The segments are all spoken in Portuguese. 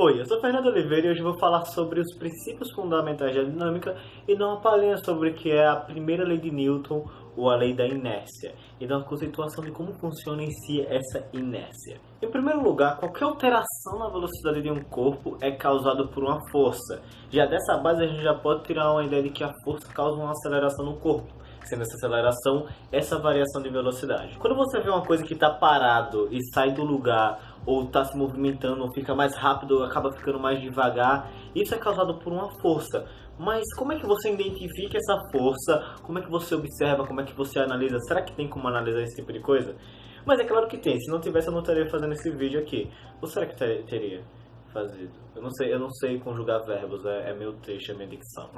Oi, eu sou Fernando Oliveira e hoje vou falar sobre os princípios fundamentais da dinâmica e dar uma palhinha sobre o que é a primeira lei de Newton ou a lei da inércia e dar uma conceituação de como funciona em si essa inércia. Em primeiro lugar, qualquer alteração na velocidade de um corpo é causada por uma força. Já dessa base a gente já pode tirar uma ideia de que a força causa uma aceleração no corpo, sendo essa aceleração essa variação de velocidade. Quando você vê uma coisa que está parado e sai do lugar, ou está se movimentando, ou fica mais rápido, ou acaba ficando mais devagar, isso é causado por uma força. Mas como é que você identifica essa força? Como é que você observa? Como é que você analisa? Será que tem como analisar esse tipo de coisa? Mas é claro que tem. Se não tivesse, eu não estaria fazendo esse vídeo aqui. Ou será que teria fazido? Eu não sei conjugar verbos, é meu texto, é minha dicção.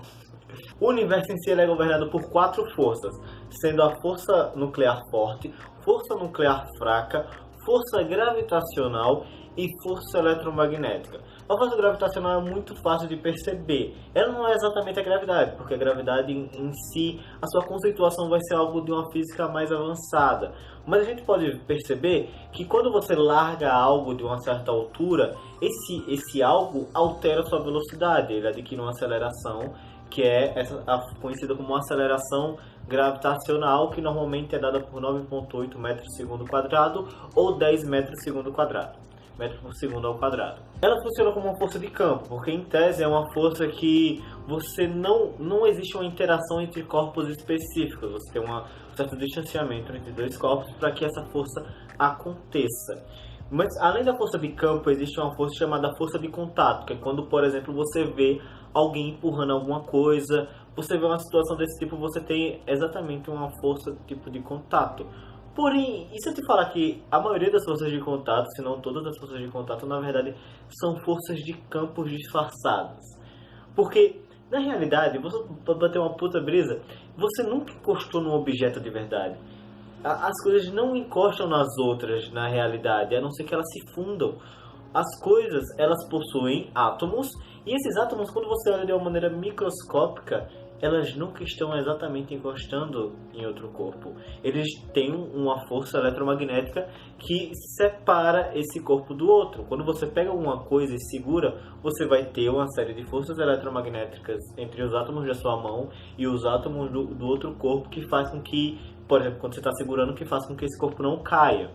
O universo em si é governado por 4 forças, sendo a força nuclear forte, força nuclear fraca, força gravitacional e força eletromagnética. A força gravitacional é muito fácil de perceber. Ela não é exatamente a gravidade, porque a gravidade em si, a sua conceituação vai ser algo de uma física mais avançada. Mas a gente pode perceber que quando você larga algo de uma certa altura, esse algo altera a sua velocidade. Ele adquire uma aceleração que é conhecida como aceleração gravitacional, que normalmente é dada por 9,8 metros por segundo quadrado ou 10 metros por segundo quadrado. Metro por segundo ao quadrado. Ela funciona como uma força de campo, porque em tese é uma força que você não existe uma interação entre corpos específicos. Você tem um certo distanciamento entre dois corpos para que essa força aconteça. Mas além da força de campo, existe uma força chamada força de contato, que é quando, por exemplo, você vê alguém empurrando alguma coisa, você vê uma situação desse tipo, você tem exatamente uma força tipo de contato. Porém, e se eu te falar que a maioria das forças de contato, se não todas as forças de contato, na verdade, são forças de campos disfarçadas? Porque, na realidade, você pode bater uma puta brisa, você nunca encostou num objeto de verdade. As coisas não encostam nas outras, na realidade, a não ser que elas se fundam. As coisas, elas possuem átomos, e esses átomos, quando você olha de uma maneira microscópica, elas nunca estão exatamente encostando em outro corpo. Eles têm uma força eletromagnética que separa esse corpo do outro. Quando você pega alguma coisa e segura, você vai ter uma série de forças eletromagnéticas entre os átomos da sua mão e os átomos do outro corpo que faz com que, por exemplo, quando você está segurando, que faz com que esse corpo não caia.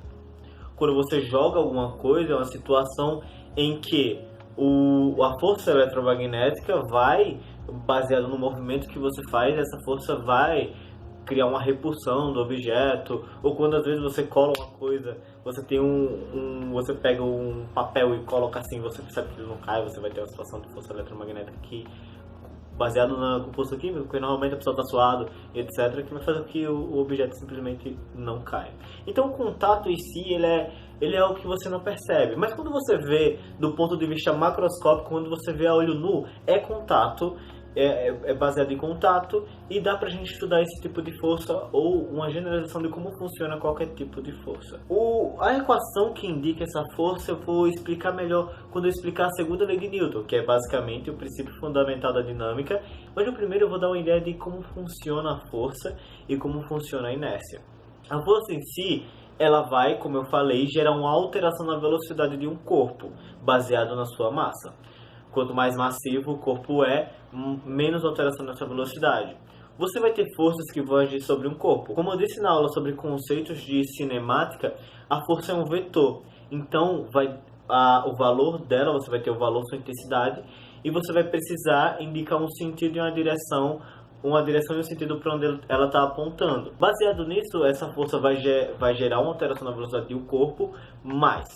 Quando você joga alguma coisa, é uma situação em que a força eletromagnética vai, baseado no movimento que você faz, essa força vai criar uma repulsão do objeto. Ou quando às vezes você cola uma coisa, você tem você pega um papel e coloca assim, você percebe que ele não cai, você vai ter uma situação de força eletromagnética que, baseado no composto químico, porque normalmente a pessoa está suado, etc., que vai fazer com que o objeto simplesmente não caia. Então o contato em si, ele é algo que você não percebe. Mas quando você vê do ponto de vista macroscópico, quando você vê a olho nu, é contato, é baseado em contato, e dá pra gente estudar esse tipo de força ou uma generalização de como funciona qualquer tipo de força. A equação que indica essa força eu vou explicar melhor quando eu explicar a segunda lei de Newton, que é basicamente o princípio fundamental da dinâmica, mas no primeiro eu vou dar uma ideia de como funciona a força e como funciona a inércia. A força em si, ela vai, como eu falei, gerar uma alteração na velocidade de um corpo, baseado na sua massa. Quanto mais massivo o corpo é, menos alteração nessa velocidade. Você vai ter forças que vão agir sobre um corpo. Como eu disse na aula sobre conceitos de cinemática, a força é um vetor. Então, o valor dela, você vai ter o valor, sua intensidade, e você vai precisar indicar um sentido e uma direção e um sentido para onde ela está apontando. Baseado nisso, essa força vai gerar uma alteração na velocidade do corpo, mas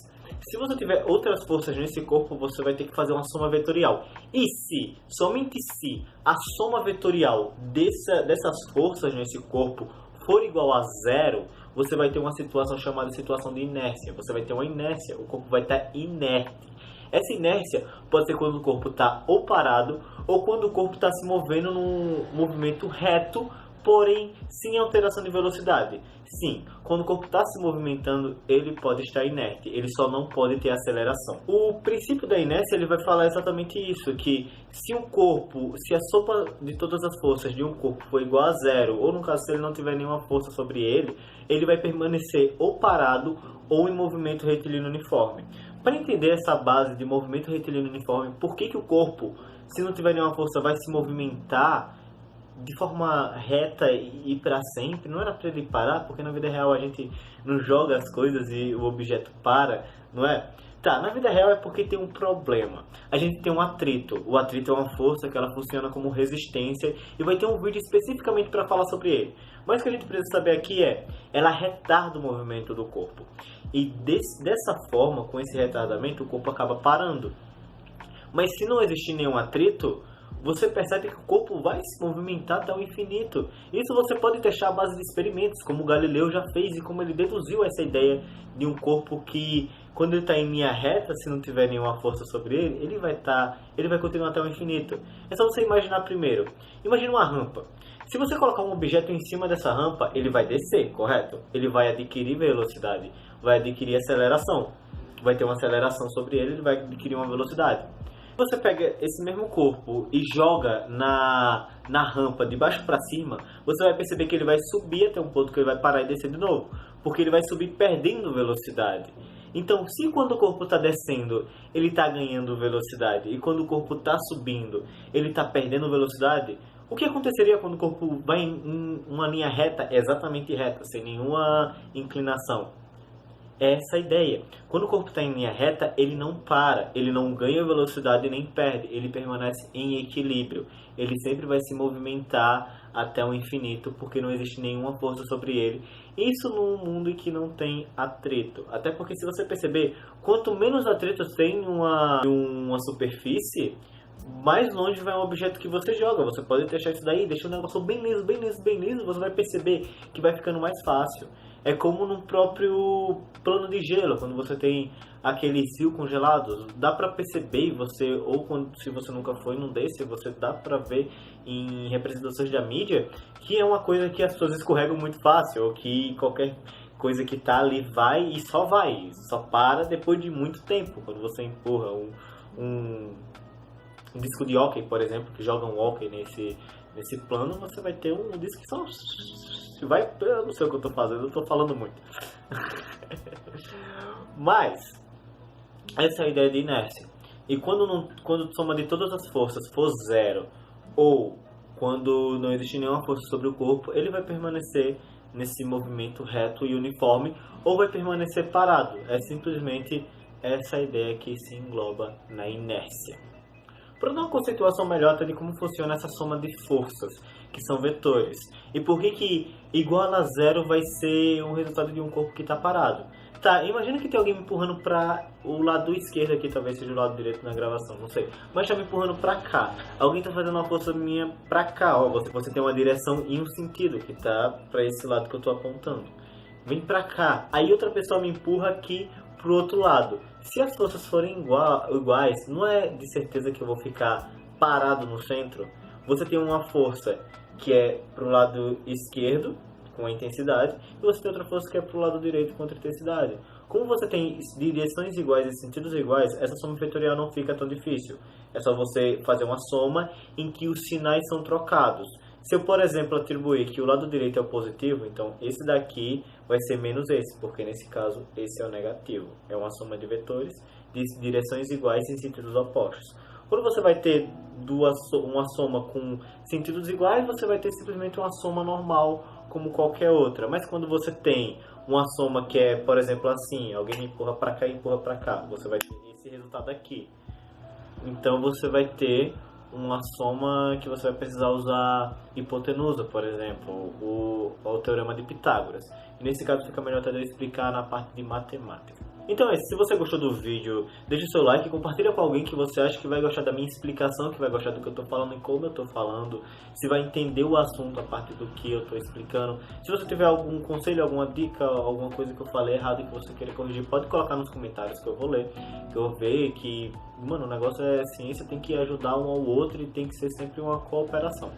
se você tiver outras forças nesse corpo, você vai ter que fazer uma soma vetorial. E se, somente se, a soma vetorial dessas forças nesse corpo for igual a zero, você vai ter uma situação chamada situação de inércia. Você vai ter uma inércia, o corpo vai estar inerte. Essa inércia pode ser quando o corpo está ou parado, ou quando o corpo está se movendo num movimento reto, porém sem alteração de velocidade. Sim, quando o corpo está se movimentando, ele pode estar inerte, ele só não pode ter aceleração. O princípio da inércia, ele vai falar exatamente isso, que se a soma de todas as forças de um corpo for igual a zero, ou no caso se ele não tiver nenhuma força sobre ele, ele vai permanecer ou parado ou em movimento retilíneo uniforme. Para entender essa base de movimento retilíneo uniforme, por que o corpo, se não tiver nenhuma força, vai se movimentar de forma reta e para sempre? Não era para ele parar, porque na vida real a gente não joga as coisas e o objeto para, não é? Tá, na vida real é porque tem um problema. A gente tem um atrito. O atrito é uma força que ela funciona como resistência e vai ter um vídeo especificamente para falar sobre ele. Mas o que a gente precisa saber aqui ela retarda o movimento do corpo. E dessa forma, com esse retardamento, o corpo acaba parando. Mas se não existir nenhum atrito, você percebe que o corpo vai se movimentar até o infinito. Isso você pode testar à base de experimentos, como o Galileu já fez e como ele deduziu essa ideia de um corpo que, quando ele está em linha reta, se não tiver nenhuma força sobre ele, ele vai continuar até o infinito. É só você imaginar primeiro. Imagina uma rampa. Se você colocar um objeto em cima dessa rampa, ele vai descer, correto? Ele vai adquirir velocidade, vai adquirir aceleração. Vai ter uma aceleração sobre ele, ele vai adquirir uma velocidade. Você pega esse mesmo corpo e joga na rampa de baixo para cima, você vai perceber que ele vai subir até um ponto que ele vai parar e descer de novo, porque ele vai subir perdendo velocidade. Então, se quando o corpo está descendo, ele está ganhando velocidade, e quando o corpo está subindo, ele está perdendo velocidade, o que aconteceria quando o corpo vai em uma linha reta, exatamente reta, sem nenhuma inclinação? Essa ideia. Quando o corpo está em linha reta, ele não para, ele não ganha velocidade nem perde, ele permanece em equilíbrio. Ele sempre vai se movimentar até o infinito, porque não existe nenhuma força sobre ele. Isso num mundo em que não tem atrito. Até porque, se você perceber, quanto menos atritos tem uma superfície, mais longe vai um objeto que você joga. Você pode testar isso daí, deixa o negócio bem liso, bem liso, bem liso, você vai perceber que vai ficando mais fácil. É como no próprio plano de gelo, quando você tem aqueles rios congelados, dá pra perceber, se você nunca foi num desse, você dá pra ver em representações da mídia, que é uma coisa que as pessoas escorregam muito fácil, ou que qualquer coisa que tá ali vai, só para depois de muito tempo. Quando você empurra um disco de hóquei, por exemplo, que joga um hóquei nesse plano, você vai ter um disco que só eu não sei o que eu tô fazendo, eu tô falando muito. Mas essa é a ideia de inércia. E quando a soma de todas as forças for zero, ou quando não existe nenhuma força sobre o corpo, ele vai permanecer nesse movimento reto e uniforme, ou vai permanecer parado. É simplesmente essa ideia que se engloba na inércia. Para dar uma conceituação melhor de como funciona essa soma de forças, que são vetores, e por que igual a zero vai ser um resultado de um corpo que está parado. Tá, imagina que tem alguém me empurrando para o lado esquerdo aqui, talvez seja o lado direito na gravação, não sei. Mas está me empurrando para cá. Alguém está fazendo uma força minha para cá, ó. Você tem uma direção e um sentido, que está para esse lado que eu estou apontando. Vem para cá. Aí outra pessoa me empurra aqui pro outro lado. Se as forças forem iguais, não é de certeza que eu vou ficar parado no centro. Você tem uma força que é pro lado esquerdo, com a intensidade, e você tem outra força que é pro lado direito, com outra intensidade. Como você tem direções iguais e sentidos iguais, essa soma vetorial não fica tão difícil. É só você fazer uma soma em que os sinais são trocados. Se eu, por exemplo, atribuir que o lado direito é o positivo, então esse daqui vai ser menos esse, porque nesse caso esse é o negativo. É uma soma de vetores de direções iguais em sentidos opostos. Quando você vai ter uma soma com sentidos iguais, você vai ter simplesmente uma soma normal, como qualquer outra. Mas quando você tem uma soma que é, por exemplo, assim, alguém empurra para cá e empurra para cá, você vai ter esse resultado aqui. Então você vai ter uma soma que você vai precisar usar hipotenusa, por exemplo, o teorema de Pitágoras. E nesse caso fica melhor até eu explicar na parte de matemática. Então é isso. Se você gostou do vídeo, deixe o seu like, compartilha com alguém que você acha que vai gostar da minha explicação, que vai gostar do que eu estou falando e como eu estou falando, se vai entender o assunto a partir do que eu estou explicando. Se você tiver algum conselho, alguma dica, alguma coisa que eu falei errado e que você queira corrigir, pode colocar nos comentários que eu vou ler, que eu vou ver que, mano, o negócio é ciência, tem que ajudar um ao outro e tem que ser sempre uma cooperação.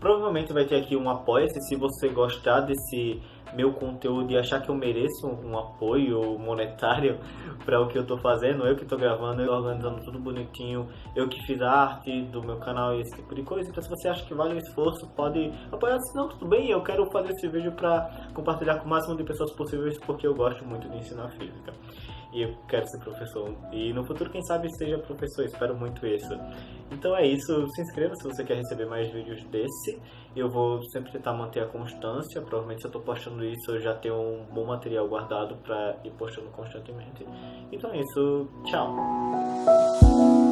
Provavelmente vai ter aqui um apoia-se se você gostar desse meu conteúdo e achar que eu mereço um apoio monetário para o que eu tô fazendo. Eu que tô gravando, eu organizando tudo bonitinho, eu que fiz a arte do meu canal e esse tipo de coisa. Então se você acha que vale o esforço, pode apoiar. Se não, tudo bem, eu quero fazer esse vídeo para compartilhar com o máximo de pessoas possíveis, porque eu gosto muito de ensinar física. e eu quero ser professor. E no futuro, quem sabe, seja professor, espero muito isso. Então é isso, se inscreva se você quer receber mais vídeos desse. Eu vou sempre tentar manter a constância, provavelmente se eu tô postando isso eu já tenho um bom material guardado para ir postando constantemente. Então é isso, tchau!